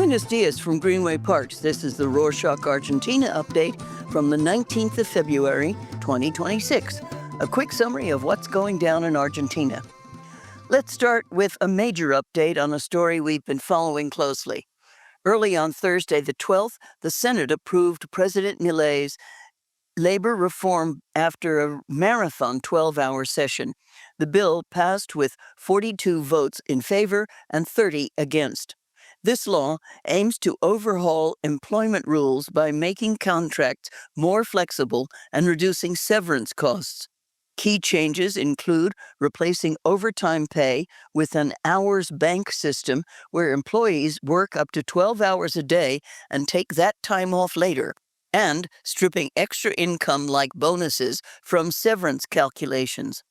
Buenos Dias from Greenway Parks. This is the Rorschach Argentina update from the 19th of February, 2026. A quick summary of what's going down in Argentina. Let's start with a major update on a story we've been following closely. Early on Thursday, the 12th, the Senate approved President Milei's labor reform after a marathon 12-hour session. The bill passed with 42 votes in favor and 30 against. This law aims to overhaul employment rules by making contracts more flexible and reducing severance costs. Key changes include replacing overtime pay with an hours bank system where employees work up to 12 hours a day and take that time off later, and stripping extra income like bonuses from severance calculations.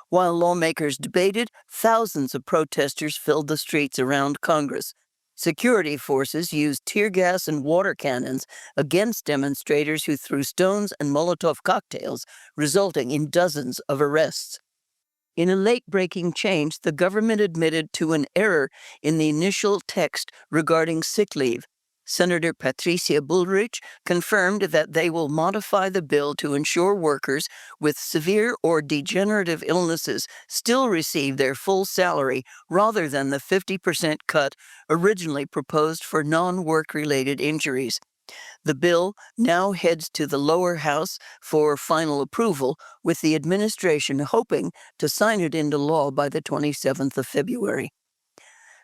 While lawmakers debated, thousands of protesters filled the streets around Congress. Security forces used tear gas and water cannons against demonstrators who threw stones and Molotov cocktails, resulting in dozens of arrests. In a late-breaking change, the government admitted to an error in the initial text regarding sick leave. Senator Patricia Bullrich confirmed that they will modify the bill to ensure workers with severe or degenerative illnesses still receive their full salary rather than the 50% cut originally proposed for non-work-related injuries. The bill now heads to the lower house for final approval, with the administration hoping to sign it into law by the 27th of February.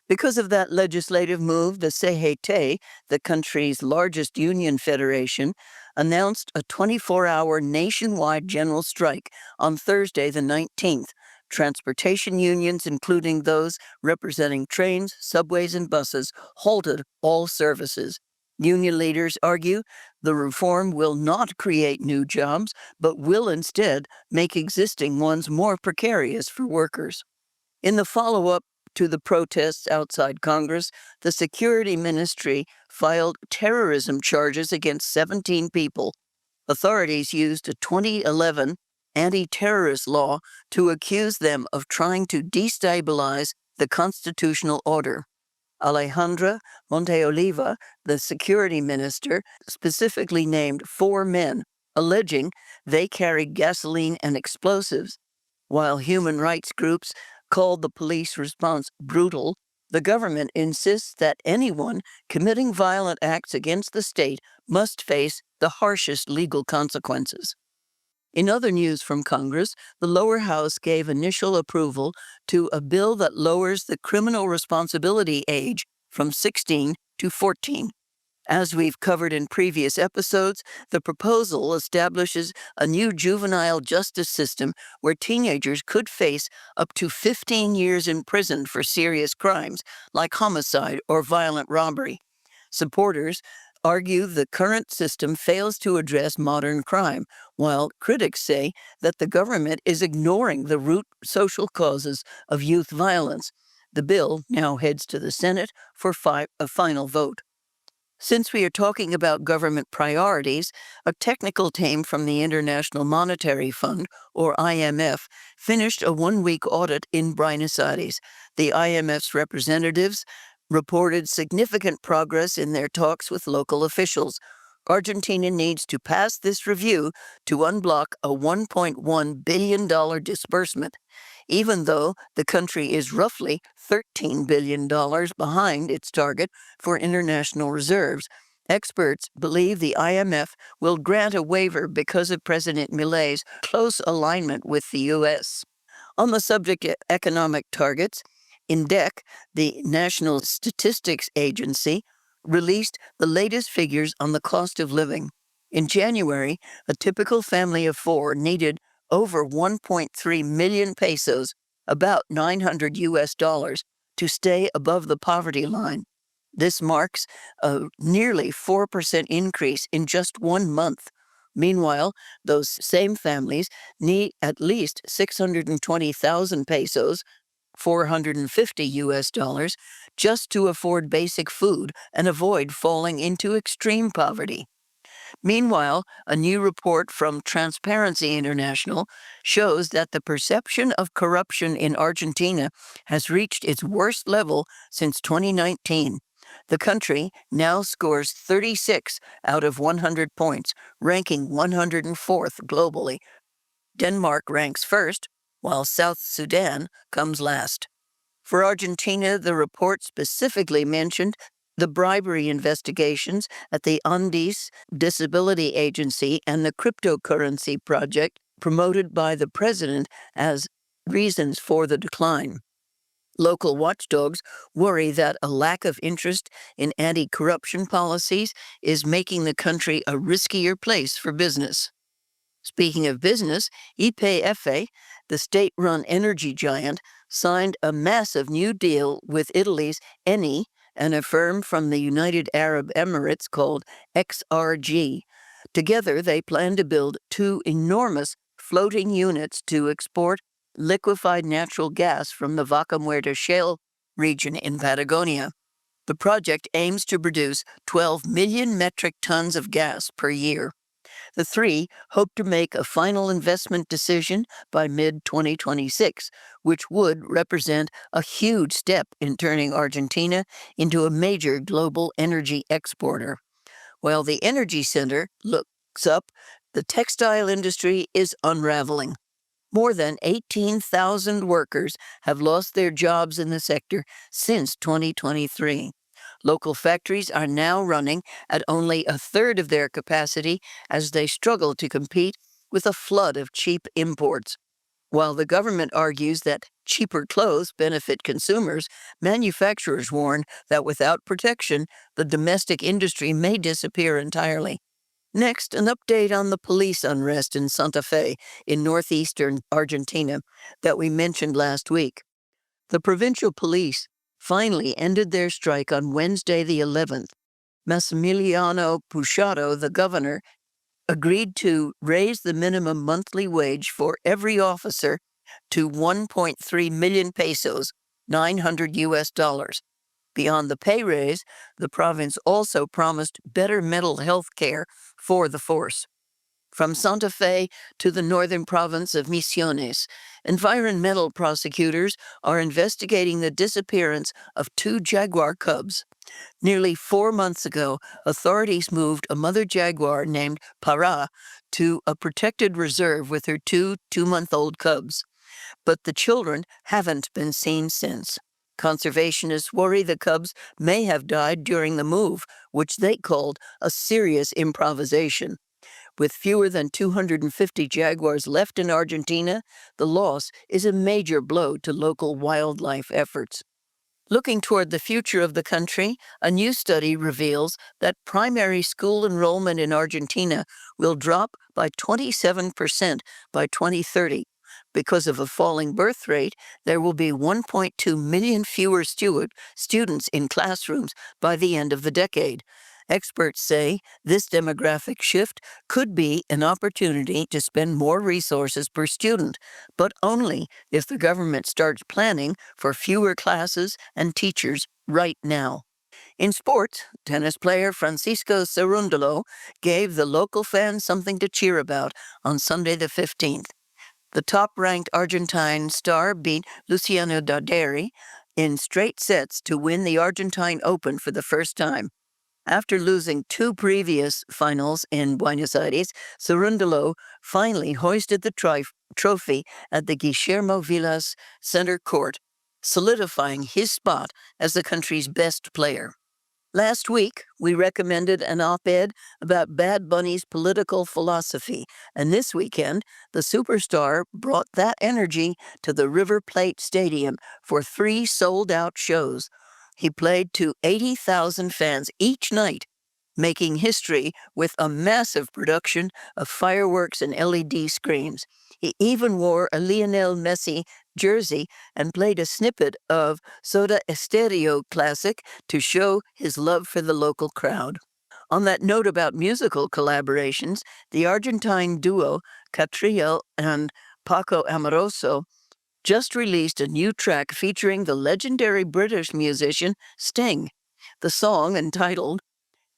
Because of that legislative move, the CGT, the country's largest union federation, announced a 24-hour nationwide general strike on Thursday the 19th. Transportation unions, including those representing trains, subways, and buses, halted all services. Union leaders argue the reform will not create new jobs, but will instead make existing ones more precarious for workers. In the follow-up to the protests outside Congress, the Security Ministry filed terrorism charges against 17 people. Authorities used a 2011 anti-terrorist law to accuse them of trying to destabilize the constitutional order. Alejandra Monteoliva, the security minister, specifically named 4 men, alleging they carried gasoline and explosives. While human rights groups called the police response brutal, the government insists that anyone committing violent acts against the state must face the harshest legal consequences. In other news from Congress, the lower house gave initial approval to a bill that lowers the criminal responsibility age from 16 to 14. As we've covered in previous episodes, the proposal establishes a new juvenile justice system where teenagers could face up to 15 years in prison for serious crimes like homicide or violent robbery. Supporters argue the current system fails to address modern crime, while critics say that the government is ignoring the root social causes of youth violence. The bill now heads to the Senate for a final vote. Since we are talking about government priorities, a technical team from the International Monetary Fund, or IMF, finished a one-week audit in Buenos Aires. The IMF's representatives reported significant progress in their talks with local officials. Argentina needs to pass this review to unblock a $1.1 billion disbursement, even though the country is roughly $13 billion behind its target for international reserves. Experts believe the IMF will grant a waiver because of President Milei's close alignment with the U.S. On the subject of economic targets, INDEC, the National Statistics Agency, released the latest figures on the cost of living. In January, a typical family of 4 needed over 1.3 million pesos, about $900, to stay above the poverty line. This marks a nearly 4% increase in just 1 month. Meanwhile, those same families need at least 620,000 pesos, $450, just to afford basic food and avoid falling into extreme poverty. Meanwhile, a new report from Transparency International shows that the perception of corruption in Argentina has reached its worst level since 2019. The country now scores 36 out of 100 points, ranking 104th globally. Denmark ranks first, while South Sudan comes last. For Argentina, the report specifically mentioned the bribery investigations at the Andes Disability Agency and the cryptocurrency project promoted by the president as reasons for the decline. Local watchdogs worry that a lack of interest in anti-corruption policies is making the country a riskier place for business. Speaking of business, YPF, the state-run energy giant, signed a massive new deal with Italy's Eni and a firm from the United Arab Emirates called XRG. Together, they plan to build two enormous floating units to export liquefied natural gas from the Vaca Muerta shale region in Patagonia. The project aims to produce 12 million metric tons of gas per year. The three hope to make a final investment decision by mid-2026, which would represent a huge step in turning Argentina into a major global energy exporter. While the energy center looks up, the textile industry is unraveling. More than 18,000 workers have lost their jobs in the sector since 2023. Local factories are now running at only a third of their capacity as they struggle to compete with a flood of cheap imports. While the government argues that cheaper clothes benefit consumers, manufacturers warn that without protection, the domestic industry may disappear entirely. Next, an update on the police unrest in Santa Fe in northeastern Argentina that we mentioned last week. The provincial police finally ended their strike on Wednesday the 11th. Massimiliano Puchado, the governor, agreed to raise the minimum monthly wage for every officer to 1.3 million pesos, 900 US dollars. Beyond the pay raise, the province also promised better mental health care for the force. From Santa Fe to the northern province of Misiones, environmental prosecutors are investigating the disappearance of two jaguar cubs. Nearly 4 months ago, authorities moved a mother jaguar named Para to a protected reserve with her two 2-month-old cubs. But the children haven't been seen since. Conservationists worry the cubs may have died during the move, which they called a serious improvisation. With fewer than 250 jaguars left in Argentina, the loss is a major blow to local wildlife efforts. Looking toward the future of the country, a new study reveals that primary school enrollment in Argentina will drop by 27% by 2030. Because of a falling birth rate, there will be 1.2 million fewer students in classrooms by the end of the decade. Experts say this demographic shift could be an opportunity to spend more resources per student, but only if the government starts planning for fewer classes and teachers right now. In sports, tennis player Francisco Cerundolo gave the local fans something to cheer about on Sunday the 15th. The top-ranked Argentine star beat Luciano Darderi in straight sets to win the Argentina Open for the first time. After losing 2 previous finals in Buenos Aires, Cerundolo finally hoisted the trophy at the Guillermo Vilas Center Court, solidifying his spot as the country's best player. Last week, we recommended an op-ed about Bad Bunny's political philosophy, and this weekend, the superstar brought that energy to the River Plate Stadium for 3 sold-out shows. He played to 80,000 fans each night, making history with a massive production of fireworks and LED screens. He even wore a Lionel Messi jersey and played a snippet of Soda Stereo classic to show his love for the local crowd. On that note about musical collaborations, the Argentine duo Catriel and Paco Amoroso just released a new track featuring the legendary British musician Sting. The song, entitled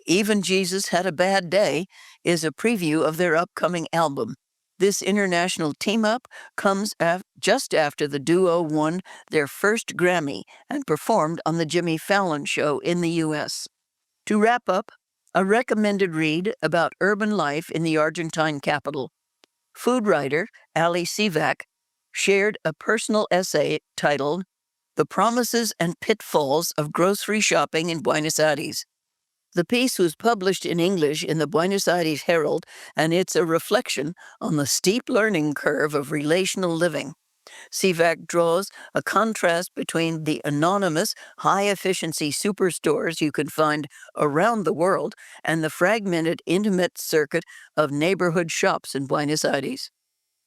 Even Jesus Had a Bad Day, is a preview of their upcoming album. This international team-up comes just after the duo won their first Grammy and performed on the Jimmy Fallon Show in the U.S. To wrap up, a recommended read about urban life in the Argentine capital. Food writer Ali Sivak shared a personal essay titled "The Promises and Pitfalls of Grocery Shopping in Buenos Aires." The piece was published in English in the Buenos Aires Herald, and it's a reflection on the steep learning curve of relational living. Sivak draws a contrast between the anonymous, high-efficiency superstores you can find around the world and the fragmented, intimate circuit of neighborhood shops in Buenos Aires.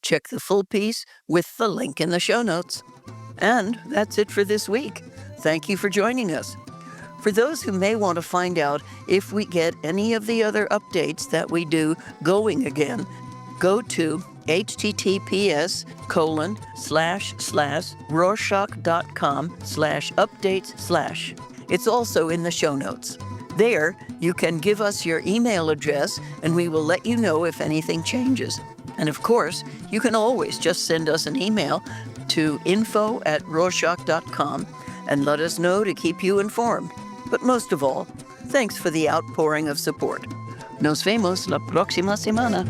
Check the full piece with the link in the show notes. And that's it for this week. Thank you for joining us. For those who may want to find out if we get any of the other updates that we do going again, go to https://rorschach.com/updates/. It's also in the show notes. There, you can give us your email address, and we will let you know if anything changes. And of course, you can always just send us an email to info@rorschach.com and let us know to keep you informed. But most of all, thanks for the outpouring of support. Nos vemos la próxima semana.